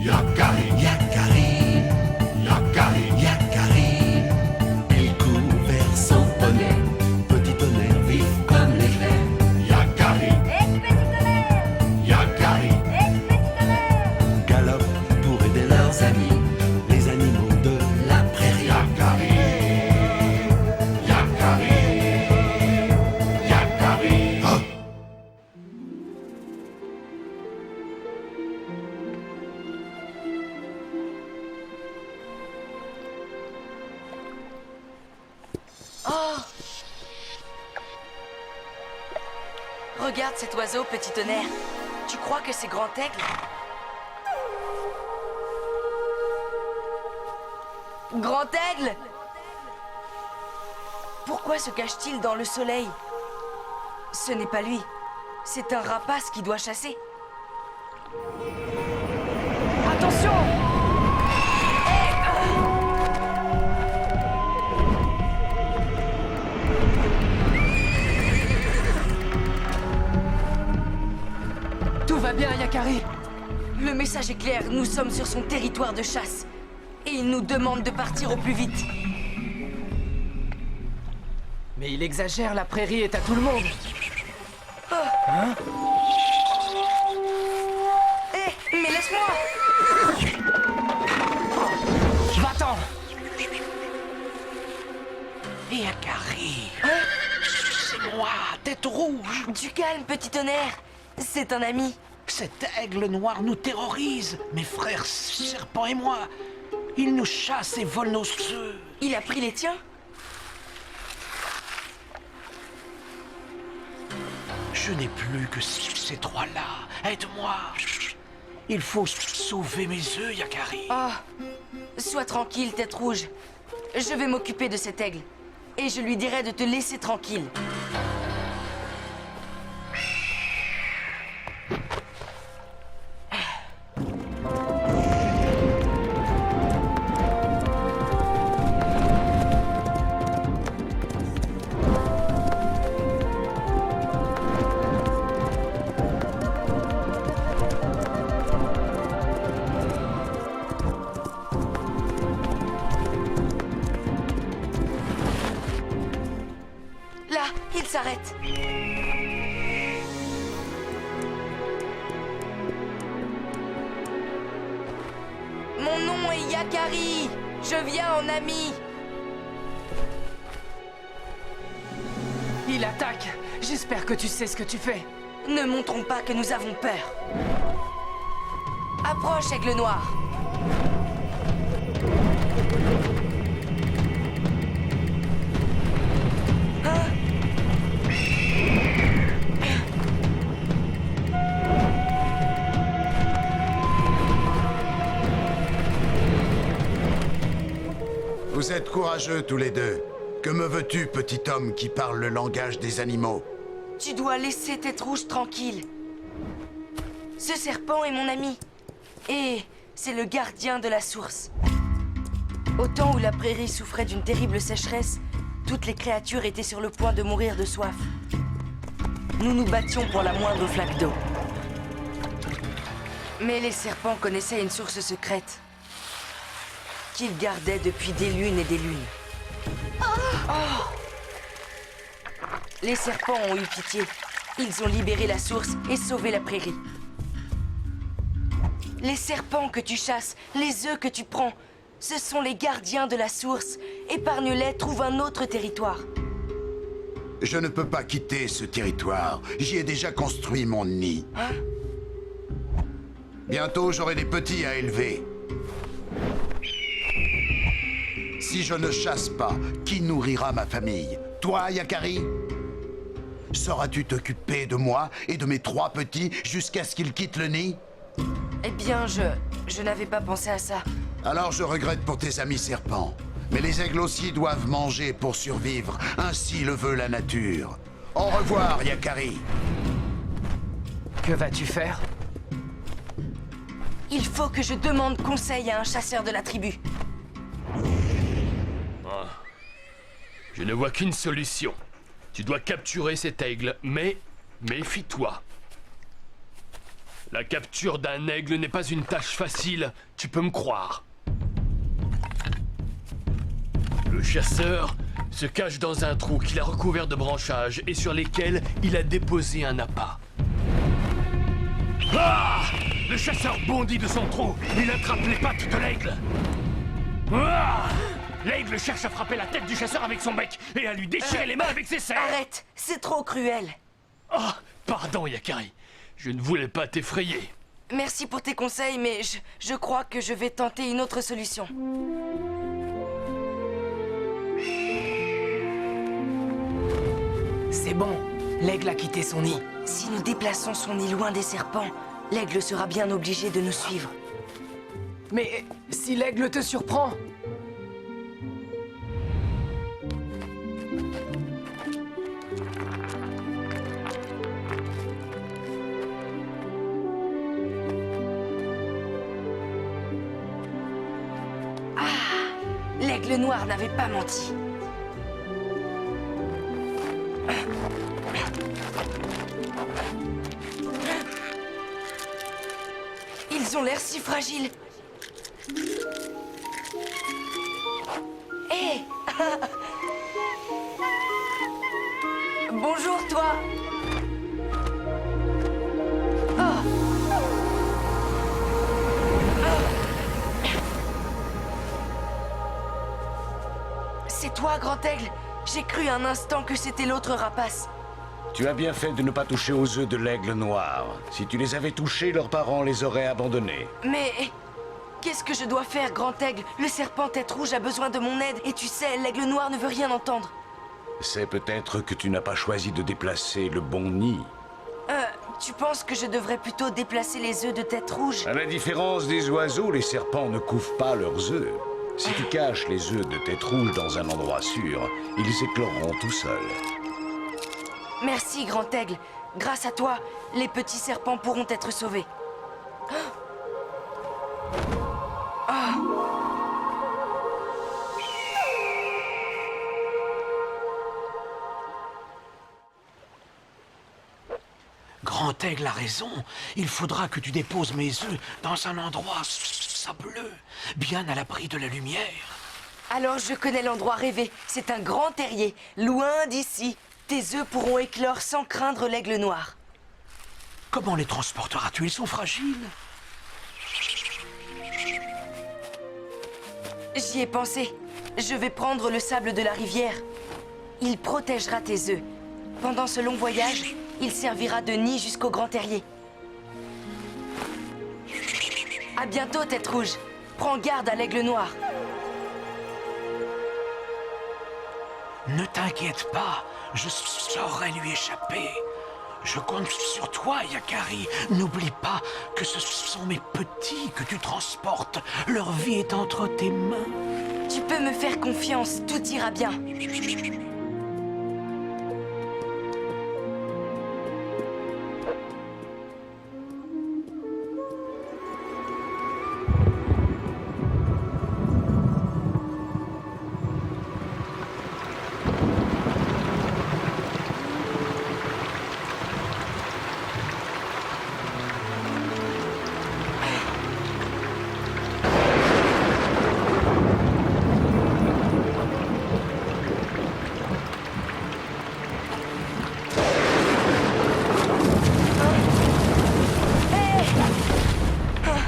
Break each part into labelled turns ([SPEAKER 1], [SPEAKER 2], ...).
[SPEAKER 1] Yakari, Yakari, Yakari, Yakari. Il court vers son poney, petit tonnerre vif comme l'éclair. Yakari,
[SPEAKER 2] Petit tonnerre,
[SPEAKER 1] Yakari,
[SPEAKER 2] petit tonnerre.
[SPEAKER 1] galope pour aider leurs amis, les animaux de la prairie. Yakari, Yakari, Yakari. Oh!
[SPEAKER 3] Regarde cet oiseau, petit tonnerre. Tu crois que c'est Grand Aigle? Grand Aigle! Pourquoi se cache-t-il dans le soleil? Ce n'est pas lui. C'est un rapace qui doit chasser. Attention!
[SPEAKER 4] Tout va bien, Yakari.
[SPEAKER 3] Le message est clair, nous sommes sur son territoire de chasse. Et il nous demande de partir au plus vite.
[SPEAKER 4] Mais il exagère, la prairie est à tout le monde.
[SPEAKER 3] Hé, mais laisse-moi!
[SPEAKER 4] Va-t'en!
[SPEAKER 5] Yakari. C'est moi, tête rouge.
[SPEAKER 3] Du calme, petit tonnerre. C'est un ami.
[SPEAKER 5] Cet aigle noir nous terrorise, mes frères serpents et moi. Il nous chasse et vole nos œufs.
[SPEAKER 3] Il a pris les tiens?
[SPEAKER 5] Je n'ai plus que ces trois-là. Aide-moi. Il faut sauver mes œufs, Yakari.
[SPEAKER 3] Oh, sois tranquille, tête rouge. Je vais m'occuper de cet aigle. Et je lui dirai de te laisser tranquille. Là, il s'arrête. Mon nom est Yakari. Je viens en ami.
[SPEAKER 4] Il attaque. J'espère que tu sais ce que tu fais.
[SPEAKER 3] Ne montrons pas que nous avons peur. Approche, aigle noir.
[SPEAKER 6] Vous êtes courageux tous les deux. Que me veux-tu, petit homme qui parle le langage des animaux?
[SPEAKER 3] Tu dois laisser Tête Rouge tranquille. Ce serpent est mon ami. Et c'est le gardien de la source. Au temps où la prairie souffrait d'une terrible sécheresse, toutes les créatures étaient sur le point de mourir de soif. Nous nous battions pour la moindre flaque d'eau. Mais les serpents connaissaient une source secrète qu'ils gardaient depuis des lunes et des lunes. Oh! Les serpents ont eu pitié. Ils ont libéré la source et sauvé la prairie. Les serpents que tu chasses, les œufs que tu prends, ce sont les gardiens de la source. Épargne-les, trouve un autre territoire.
[SPEAKER 6] Je ne peux pas quitter ce territoire. J'y ai déjà construit mon nid.
[SPEAKER 3] Hein?
[SPEAKER 6] Bientôt, j'aurai des petits à élever. Si je ne chasse pas, qui nourrira ma famille? Toi, Yakari? Sauras-tu t'occuper de moi et de mes 3 petits jusqu'à ce qu'ils quittent le nid?
[SPEAKER 3] Eh bien, je n'avais pas pensé à ça.
[SPEAKER 6] Alors je regrette pour tes amis serpents. Mais les aigles aussi doivent manger pour survivre. Ainsi le veut la nature. Au revoir, Yakari.
[SPEAKER 4] Que vas-tu faire?
[SPEAKER 3] Il faut que je demande conseil à un chasseur de la tribu.
[SPEAKER 7] Je ne vois qu'une solution. Tu dois capturer cet aigle, mais méfie-toi. La capture d'un aigle n'est pas une tâche facile, tu peux me croire. Le chasseur se cache dans un trou qu'il a recouvert de branchages et sur lesquels il a déposé un appât. Ah! Le chasseur bondit de son trou, il attrape les pattes de l'aigle. Ah! L'aigle cherche à frapper la tête du chasseur avec son bec et à lui déchirer les mains avec ses serres.
[SPEAKER 3] Arrête, c'est trop cruel.
[SPEAKER 7] Oh, pardon Yakari, je ne voulais pas t'effrayer.
[SPEAKER 3] Merci pour tes conseils, mais je crois que je vais tenter une autre solution.
[SPEAKER 4] C'est bon, l'aigle a quitté son nid.
[SPEAKER 3] Si nous déplaçons son nid loin des serpents, l'aigle sera bien obligé de nous suivre.
[SPEAKER 4] Mais si l'aigle te surprend?
[SPEAKER 3] L'aigle noir n'avait pas menti. Ils ont l'air si fragiles. Hé! Bonjour, toi. C'est toi, Grand Aigle. J'ai cru un instant que c'était l'autre rapace.
[SPEAKER 8] Tu as bien fait de ne pas toucher aux œufs de l'aigle noir. Si tu les avais touchés, leurs parents les auraient abandonnés.
[SPEAKER 3] Mais qu'est-ce que je dois faire, Grand Aigle? Le serpent tête rouge a besoin de mon aide et tu sais, l'aigle noir ne veut rien entendre.
[SPEAKER 8] C'est peut-être que tu n'as pas choisi de déplacer le bon nid.
[SPEAKER 3] Tu penses que je devrais plutôt déplacer les œufs de tête rouge?
[SPEAKER 8] À la différence des oiseaux, les serpents ne couvent pas leurs œufs. Si tu caches les œufs de tête rouge dans un endroit sûr, ils écloreront tout seuls.
[SPEAKER 3] Merci, Grand Aigle. Grâce à toi, les petits serpents pourront être sauvés.
[SPEAKER 5] Grand Aigle a raison. Il faudra que tu déposes mes œufs dans un endroit sableux, bien à l'abri de la lumière.
[SPEAKER 3] Alors je connais l'endroit rêvé. C'est un grand terrier, loin d'ici. Tes œufs pourront éclore sans craindre l'aigle noir.
[SPEAKER 5] Comment les transporteras-tu? Ils sont fragiles.
[SPEAKER 3] J'y ai pensé. Je vais prendre le sable de la rivière. Il protégera tes œufs. Pendant ce long voyage, il servira de nid jusqu'au grand terrier. À bientôt, tête rouge. Prends garde à l'aigle noir.
[SPEAKER 5] Ne t'inquiète pas, je saurai lui échapper. Je compte sur toi, Yakari. N'oublie pas que ce sont mes petits que tu transportes. Leur vie est entre tes mains.
[SPEAKER 3] Tu peux me faire confiance, tout ira bien.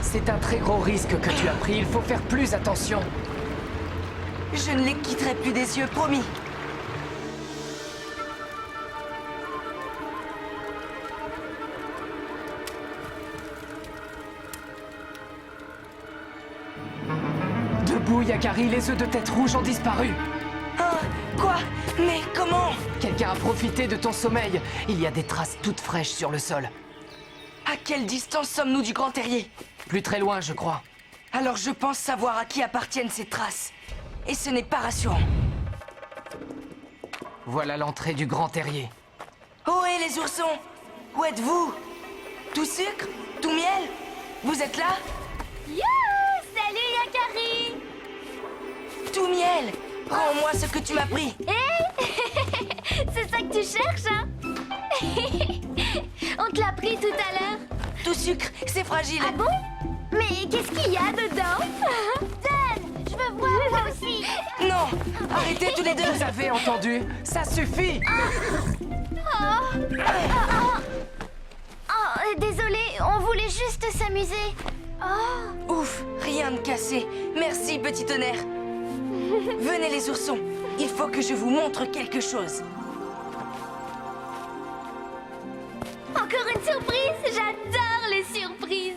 [SPEAKER 4] C'est un très gros risque que tu as pris, il faut faire plus attention.
[SPEAKER 3] Je ne les quitterai plus des yeux, promis.
[SPEAKER 4] Debout, Yakari, les œufs de tête rouge ont disparu.
[SPEAKER 3] Hein? Quoi? Mais comment?
[SPEAKER 4] Quelqu'un a profité de ton sommeil. Il y a des traces toutes fraîches sur le sol.
[SPEAKER 3] À quelle distance sommes-nous du grand terrier?
[SPEAKER 4] Plus très loin, je crois.
[SPEAKER 3] Alors je pense savoir à qui appartiennent ces traces. Et ce n'est pas rassurant.
[SPEAKER 4] Voilà l'entrée du grand terrier.
[SPEAKER 3] Oh hé les oursons! Où êtes-vous? Tout sucre? Tout miel? Vous êtes là?
[SPEAKER 2] Youhou! Salut Yakari!
[SPEAKER 3] Tout miel! Rends-moi ce que tu m'as pris!
[SPEAKER 2] C'est ça que tu cherches, hein? On te l'a pris tout à l'heure.
[SPEAKER 3] tout sucre, c'est fragile.
[SPEAKER 2] Ah bon? Mais qu'est-ce qu'il y a dedans? Donne! Je veux voir moi aussi!
[SPEAKER 3] Non, arrêtez tous les deux.
[SPEAKER 4] Vous avez entendu? Ça suffit!
[SPEAKER 2] Désolé, on voulait juste s'amuser. Oh,
[SPEAKER 3] Ouf, rien de cassé. Merci, petit tonnerre. Venez les oursons, il faut que je vous montre quelque chose.
[SPEAKER 2] encore une surprise! J'adore les surprises!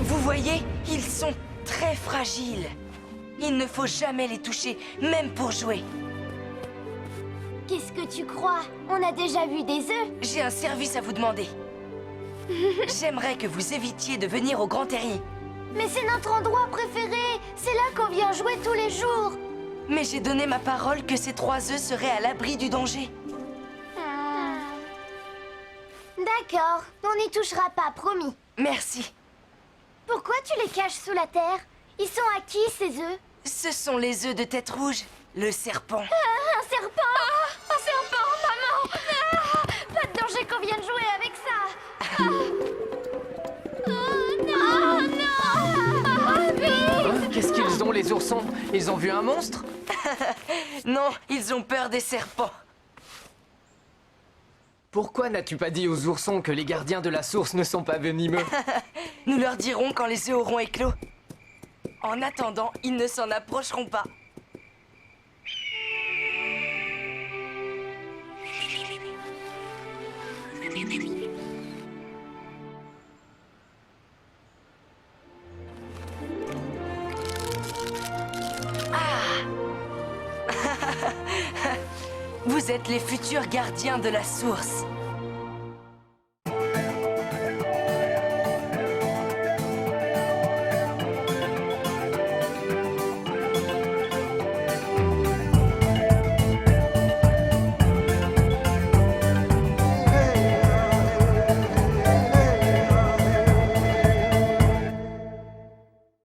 [SPEAKER 3] Vous voyez, ils sont très fragiles. Il ne faut jamais les toucher, même pour jouer.
[SPEAKER 2] Qu'est-ce que tu crois? On a déjà vu des œufs.
[SPEAKER 3] J'ai un service à vous demander. J'aimerais que vous évitiez de venir au Grand Terrier.
[SPEAKER 2] Mais c'est notre endroit préféré. C'est là qu'on vient jouer tous les jours.
[SPEAKER 3] Mais j'ai donné ma parole que ces 3 œufs seraient à l'abri du danger.
[SPEAKER 2] D'accord, on n'y touchera pas, promis.
[SPEAKER 3] Merci.
[SPEAKER 2] Pourquoi tu les caches sous la terre? Ils sont à qui, ces œufs?
[SPEAKER 3] Ce sont les œufs de Tête Rouge, le serpent.
[SPEAKER 2] Un serpent! Un serpent, maman! Pas de danger qu'on vienne jouer avec ça! Oh non, non! Vite!
[SPEAKER 4] Qu'est-ce qu'ils ont, les oursons? Ils ont vu un monstre?
[SPEAKER 3] Non, ils ont peur des serpents.
[SPEAKER 4] Pourquoi n'as-tu pas dit aux oursons que les gardiens de la source ne sont pas venimeux?
[SPEAKER 3] Nous leur dirons quand les œufs auront éclos. En attendant, ils ne s'en approcheront pas. Vous êtes les futurs gardiens de la source.